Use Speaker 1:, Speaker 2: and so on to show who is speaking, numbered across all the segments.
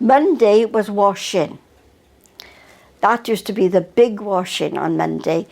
Speaker 1: Monday was washing. That used to be the big washing on Monday.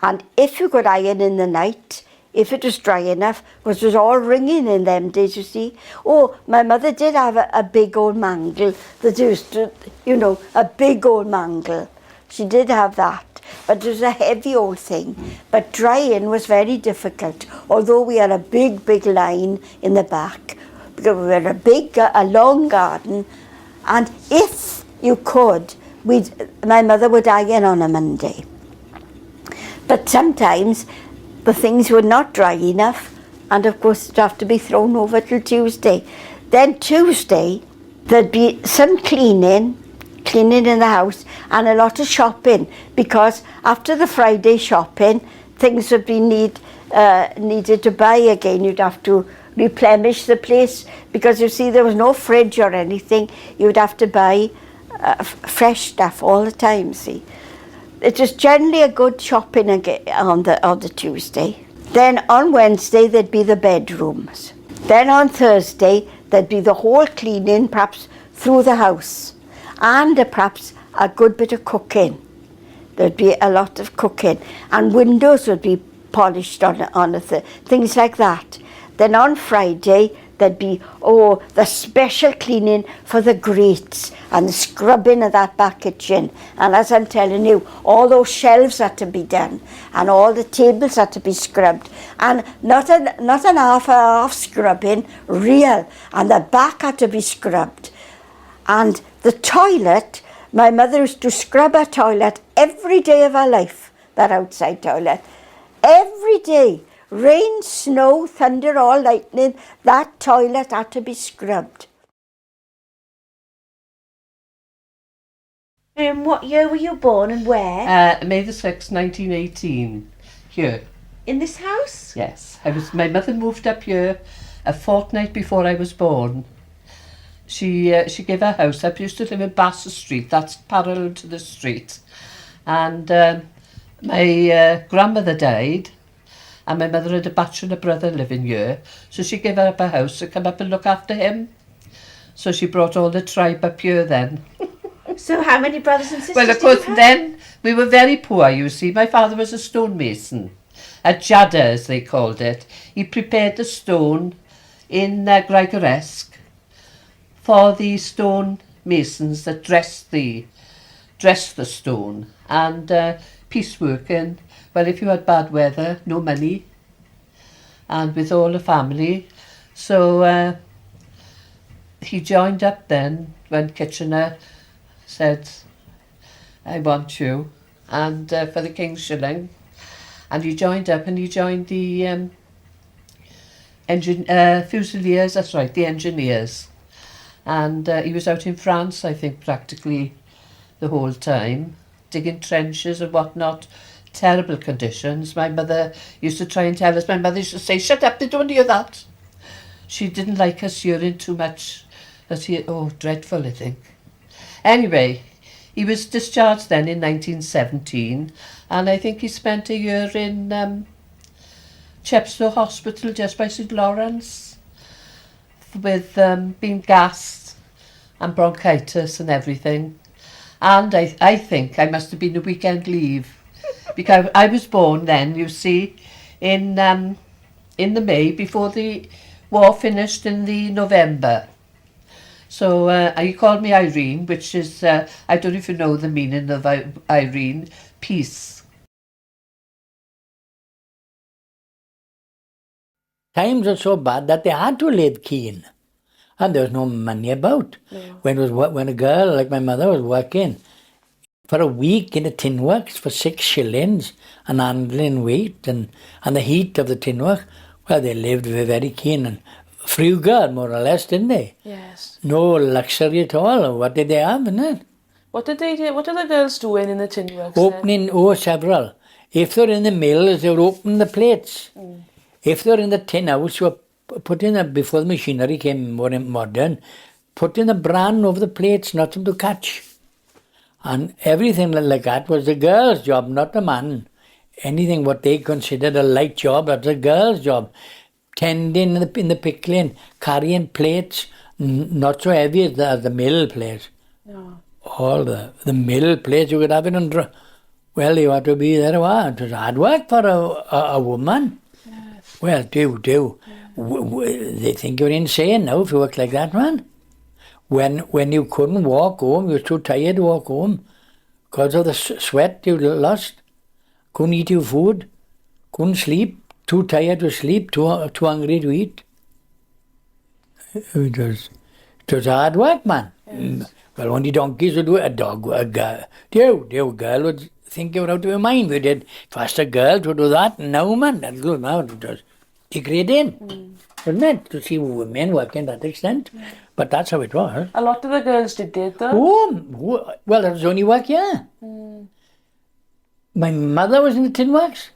Speaker 1: And if you could iron in the night, if it was dry enough, because it was all ringing in them days, you see. Oh, my mother did have a big old mangle that used to, you know, a big old mangle. She did have that, but it was a heavy old thing. But drying was very difficult, although we had a big, big line in the back, because we had a long garden, and if you could, my mother would iron on a Monday. But sometimes the things were not dry enough, and of course it'd have to be thrown over till Tuesday. Then Tuesday, there'd be some cleaning in the house, and a lot of shopping, because after the Friday shopping, things would be needed to buy again. You'd have to replenish the place, because you see there was no fridge or anything. You'd have to buy fresh stuff all the time, see. It was generally a good shopping again on the Tuesday. Then on Wednesday there'd be the bedrooms. Then on Thursday there'd be the whole cleaning, perhaps through the house, and perhaps a good bit of cooking. There'd be a lot of cooking, and windows would be polished on things like that. Then on Friday there'd be, the special cleaning for the grates and the scrubbing of that back kitchen. And as I'm telling you, all those shelves had to be done, and all the tables had to be scrubbed. And not an half scrubbing, real. And the back had to be scrubbed. And the toilet, my mother used to scrub her toilet every day of her life, that outside toilet. Every day. Rain, snow, thunder, or lightning, that toilet had to be scrubbed.
Speaker 2: What year were you born and where?
Speaker 3: May the 6th, 1918, here.
Speaker 2: In this house?
Speaker 3: Yes. My mother moved up here a fortnight before I was born. She gave her house up. She used to live in Bassett Street, that's parallel to the street. And my grandmother died, and my mother had a bachelor brother living here, so she gave her up a house to come up and look after him. So she brought all the tribe up here then.
Speaker 2: So how many brothers and sisters?
Speaker 3: Well, of course, then we were very poor, you see. My father was a stonemason, a jadder as they called it. He prepared the stone in Graegoresque for the stone masons that dressed the stone. And pieceworking, well, if you had bad weather, no money, and with all the family. So he joined up then when Kitchener said, I want you, and for the King's Shilling. And he joined up, and he joined the Fusiliers, that's right, the engineers. And he was out in France, I think, practically the whole time, digging trenches and whatnot. Terrible conditions. My mother used to try and tell us, my mother used to say, shut up, they don't hear that. She didn't like us hearing too much. Dreadful, I think. Anyway, he was discharged then in 1917, and I think he spent a year in Chepstow Hospital just by St Lawrence with being gassed and bronchitis and everything. And I think I must have been a weekend leave, because I was born then, you see, in the May, before the war finished in the November. So he called me Irene, which is, I don't know if you know the meaning of Irene, peace.
Speaker 4: Times were so bad that they had to live keen, and there was no money about. Yeah. When a girl like my mother was working for a week in the tin works for 6 shillings and handling weight and the heat of the tin work, well, they lived very keen and frugal, more or less, didn't they?
Speaker 5: Yes.
Speaker 4: No luxury at all. What did they have, innit?
Speaker 5: What did they do? What are the girls doing in the tin works?
Speaker 4: Opening, several. If they're in the mills, they were opening the plates. Mm. If they're in the tin house, they were putting before the machinery came more modern, putting the bran over the plates, nothing to catch. And everything like that was the girl's job, not the man. Anything what they considered a light job, that's a girl's job. Tending in the pickling, carrying plates, not so heavy as the mill plates.
Speaker 5: No.
Speaker 4: All the mill plates you could have it under. Well, you had to be there. It was hard work for a woman.
Speaker 5: Yes.
Speaker 4: Well, do. They think you're insane now if you work like that, man. When you couldn't walk home, you were too tired to walk home because of the sweat you lost. Couldn't eat your food, couldn't sleep, too tired to sleep, too hungry to eat. It was hard work, man. Yes. Well, only donkeys would do it. A girl, dear girl would think you were out of your mind. We did first a girl to do that, and now, man, that's good now. It was degrading, wasn't it, to see women working to that extent? But that's how it was.
Speaker 5: A lot of the girls did it, though.
Speaker 4: Oh, well, that was only work, yeah. My mother was in the tin works.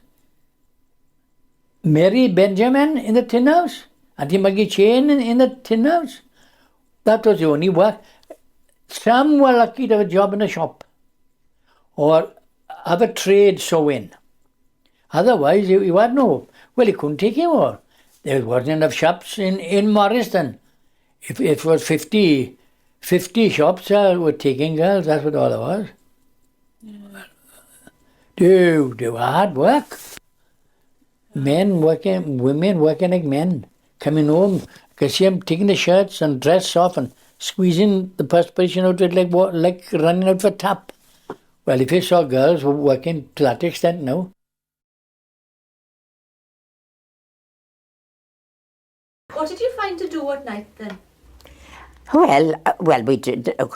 Speaker 4: Mary Benjamin in the tin house. Auntie Maggie Chain in the tin house. That was the only work. Some were lucky to have a job in a shop or have a trade sewing. Otherwise, you had no. Well, you couldn't take him all. There wasn't enough shops in Morriston. If it was 50 shops were taking girls, that's what all it was. Do hard work. Men working, women working like men. Coming home, you can see them taking the shirts and dress off and squeezing the perspiration out of it like running out for tap. Well, if you saw girls working to that extent now.
Speaker 2: What did you find to do at night then?
Speaker 6: Well, we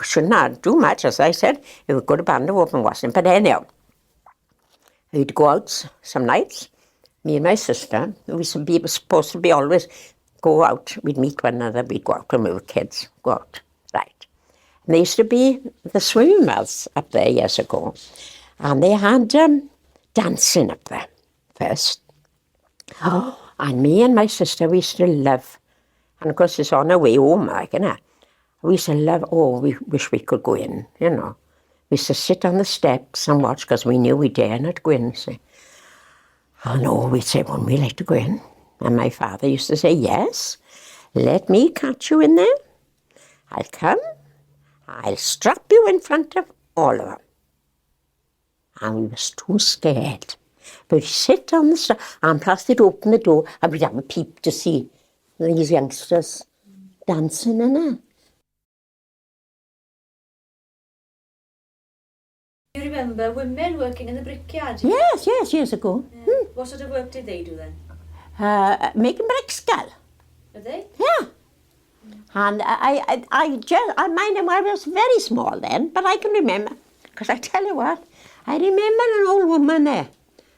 Speaker 6: should not do much, as I said. We would go to band of open washing. But anyhow, we'd go out some nights, me and my sister. We were supposed to be always go out. We'd meet one another, we'd go out when we were kids, go out, right. And there used to be the swimming baths up there years ago. And they had dancing up there first. Oh, and me and my sister, we used to love, and of course it's on our way home, like, innit? We used to love, we wish we could go in, you know. We used to sit on the steps and watch, because we knew we dare not go in, see. Oh no, we'd say, wouldn't we like to go in? And my father used to say, yes, let me catch you in there. I'll come, I'll strap you in front of all of them. And we was too scared. But we'd sit on the step, and plus they'd open the door, and we'd have a peep to see these youngsters dancing in it.
Speaker 2: Do you remember women working in the brickyard?
Speaker 6: Yes, years ago.
Speaker 2: Yeah. What sort of work did they do then?
Speaker 6: Making bricks, girl.
Speaker 2: Did they?
Speaker 6: Yeah. And mine I was very small then, but I can remember, because I tell you what, I remember an old woman there,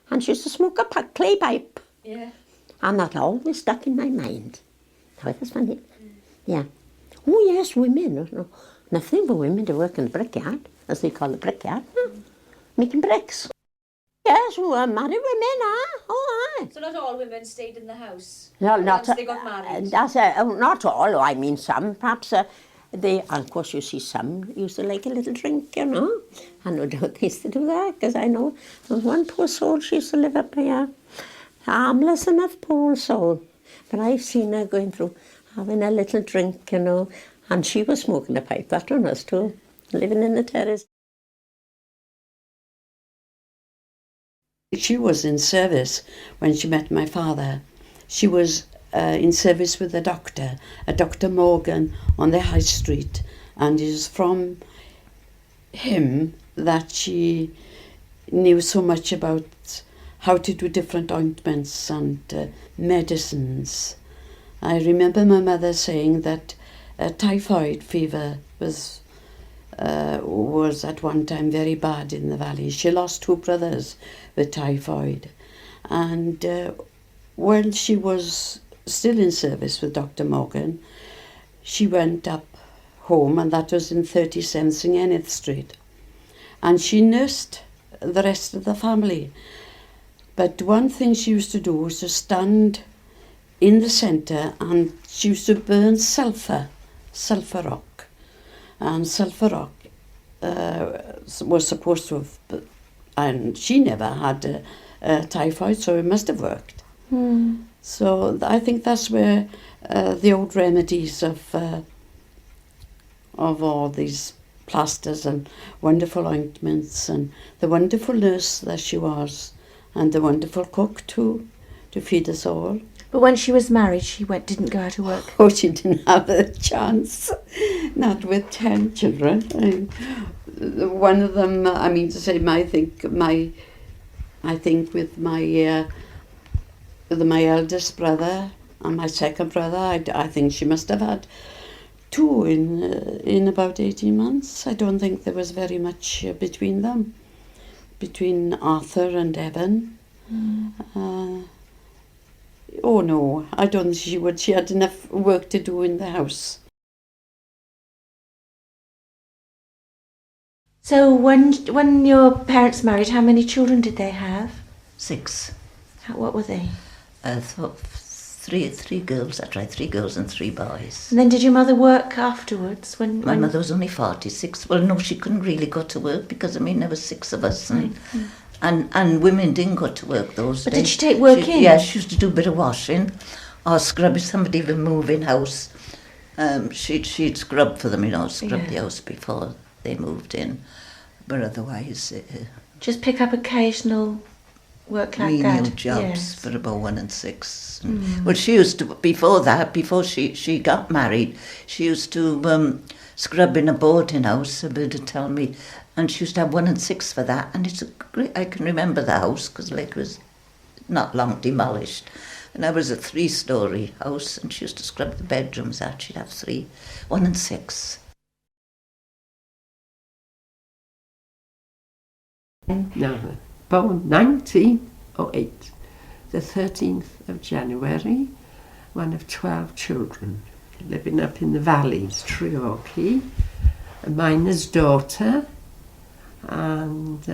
Speaker 6: and she used to smoke a clay pipe.
Speaker 2: Yeah.
Speaker 6: And that always stuck in my mind. That was funny. Yeah. Oh yes, women. No, nothing but women to work in the brickyard, as they call the brickyard, making bricks. Yes, married women, oh aye.
Speaker 2: So not all women stayed in the house?
Speaker 6: No, not
Speaker 2: once they got married?
Speaker 6: Not all, I mean some, perhaps they, of course you see some used to like a little drink, you know. I know they used to do that, because I know there was one poor soul, she used to live up here, harmless enough, poor soul. But I've seen her going through, having a little drink, you know, and she was smoking a pipe, that one was too, living in the terrace.
Speaker 7: She was in service when she met my father. She was in service with a Dr. Morgan on the High Street, and it was from him that she knew so much about how to do different ointments and medicines. I remember my mother saying that typhoid fever was at one time very bad in the valley. She lost 2 brothers with typhoid, and when she was still in service with Dr. Morgan, she went up home, and that was in 37 St. Street, and she nursed the rest of the family. But one thing she used to do was to stand in the centre, and she used to burn sulphur rock. And sulphur rock was supposed to have, and she never had typhoid, so it must have worked. So I think that's where the old remedies of of all these plasters and wonderful ointments, and the wonderful nurse that she was, and the wonderful cook too, to feed us all.
Speaker 8: But when she was married, she didn't go out to work.
Speaker 7: Oh, she didn't have a chance, not with 10 children. One of them, I mean to say, I think with my eldest brother and my second brother, I think she must have had 2 in about 18 months. I don't think there was very much between them, between Arthur and Evan. Oh no, I don't think she would. She had enough work to do in the house.
Speaker 8: So when your parents married, how many children did they have?
Speaker 9: 6.
Speaker 8: What were they?
Speaker 9: Three girls, that's right, 3 girls and 3 boys.
Speaker 8: And then did your mother work afterwards?
Speaker 9: My mother was only 46. Well, no, she couldn't really go to work because, I mean, there was 6 of us. And women didn't go to work those days.
Speaker 8: But did she take work in?
Speaker 9: Yeah, she used to do a bit of washing or scrub if somebody would move in house. She'd scrub for them, you know, scrub the house before they moved in. But otherwise...
Speaker 8: just pick up occasional work like
Speaker 9: menial
Speaker 8: that?
Speaker 9: jobs for about 1 and 6. Well, she used to, before she got married, she used to scrub in a boarding house, a bit of tell me, and she used to have 1 and 6 for that, and it's a great, I can remember the house, because it was not long demolished, and that was a 3-storey house, and she used to scrub the bedrooms out. She'd have 3, 1 and 6.
Speaker 10: Now, born 1908, the 13th of January, one of 12 children, living up in the valleys, Treorchy, a miner's daughter, and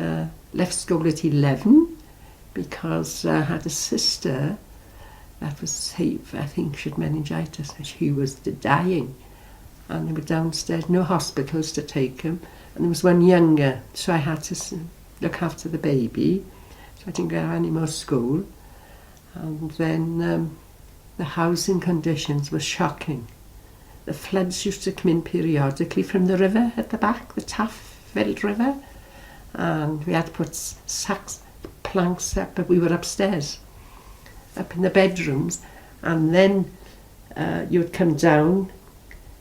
Speaker 10: left school at 11 because I had a sister that was, I think she had meningitis, and she was dying, and they were downstairs, no hospitals to take him, and there was one younger, so I had to look after the baby, so I didn't go any more school. And then the housing conditions were shocking. The floods used to come in periodically from the river at the back, the Taff-filled river, and we had to put sacks, planks up, but we were upstairs, up in the bedrooms, and then you would come down,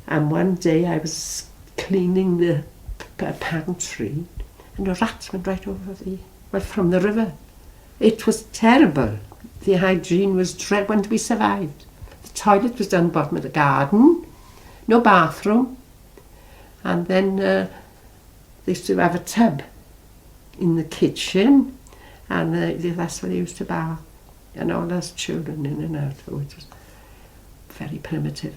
Speaker 10: and one day I was cleaning the pantry, and a rat went right over from the river. It was terrible. The hygiene was dreadful. When we survived. The toilet was down the bottom of the garden, no bathroom, and then they used to have a tub in the kitchen, and that's where they used to bath, and all us children in and out. Oh, it was very primitive.